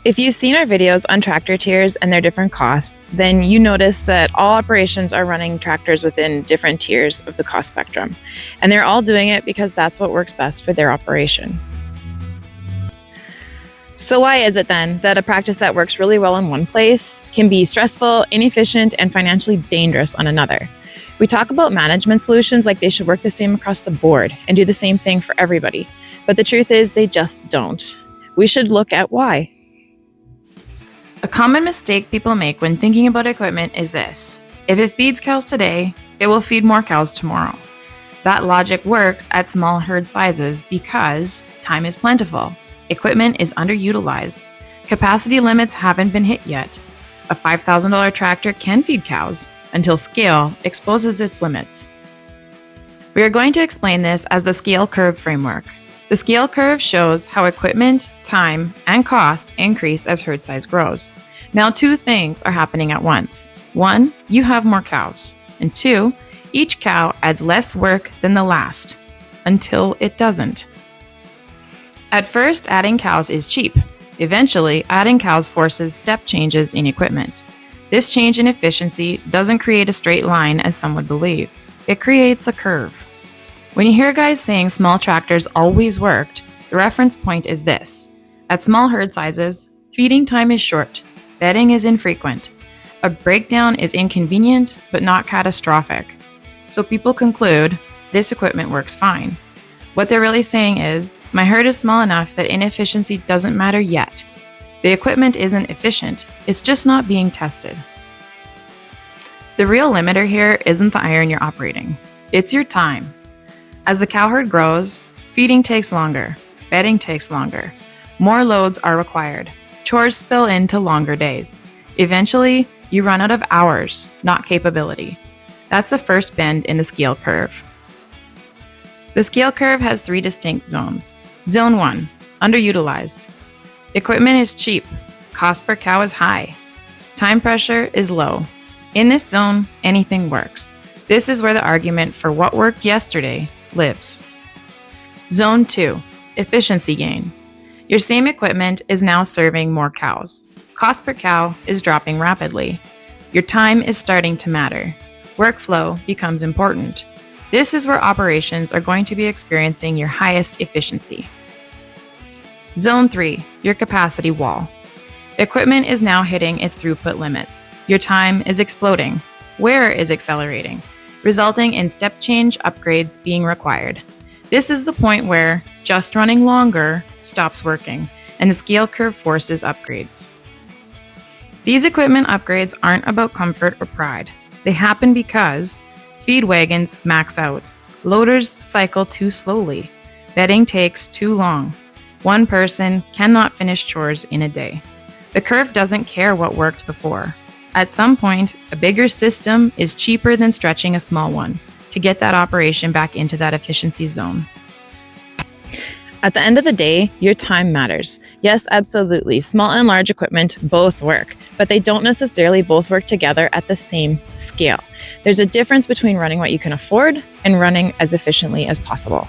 If you've seen our videos on tractor tiers and their different costs, then you notice that all operations are running tractors within different tiers of the cost spectrum. And they're all doing it because that's what works best for their operation. So why is it then that a practice that works really well in one place can be stressful, inefficient, and financially dangerous on another? We talk about management solutions like they should work the same across the board and do the same thing for everybody. But the truth is they just don't. We should look at why. A common mistake people make when thinking about equipment is this: if it feeds cows today, it will feed more cows tomorrow. That logic works at small herd sizes because time is plentiful, equipment is underutilized, capacity limits haven't been hit yet. A $5,000 tractor can feed cows until scale exposes its limits. We are going to explain this as the scale curve framework. The scale curve shows how equipment, time, and cost increase as herd size grows. Now, two things are happening at once. One, you have more cows. And two, each cow adds less work than the last, until it doesn't. At first, adding cows is cheap. Eventually, adding cows forces step changes in equipment. This change in efficiency doesn't create a straight line as some would believe. It creates a curve. When you hear guys saying small tractors always worked, the reference point is this. At small herd sizes, feeding time is short, bedding is infrequent. A breakdown is inconvenient, but not catastrophic. So people conclude, this equipment works fine. What they're really saying is, my herd is small enough that inefficiency doesn't matter yet. The equipment isn't efficient, it's just not being tested. The real limiter here isn't the iron you're operating, it's your time. As the cow herd grows, feeding takes longer, bedding takes longer, more loads are required, chores spill into longer days. Eventually, you run out of hours, not capability. That's the first bend in the scale curve. The scale curve has three distinct zones. Zone 1, underutilized. Equipment is cheap, cost per cow is high, time pressure is low. In this zone, anything works. This is where the argument for what worked yesterday lives. Zone 2, efficiency gain. Your same equipment is now serving more cows. Cost per cow is dropping rapidly. Your time is starting to matter. Workflow becomes important. This is where operations are going to be experiencing your highest efficiency. Zone 3, your capacity wall. Equipment is now hitting its throughput limits. Your time is exploding. Wear is accelerating, resulting in step change upgrades being required. This is the point where just running longer stops working, and the scale curve forces upgrades. These equipment upgrades aren't about comfort or pride. They happen because feed wagons max out, loaders cycle too slowly, bedding takes too long. One person cannot finish chores in a day. The curve doesn't care what worked before. At some point, a bigger system is cheaper than stretching a small one to get that operation back into that efficiency zone. At the end of the day, your time matters. Yes, absolutely. Small and large equipment both work, but they don't necessarily both work together at the same scale. There's a difference between running what you can afford and running as efficiently as possible.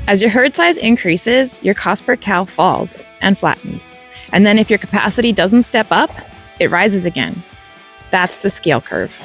As your herd size increases, your cost per cow falls and flattens. And then if your capacity doesn't step up, it rises again. That's the scale curve.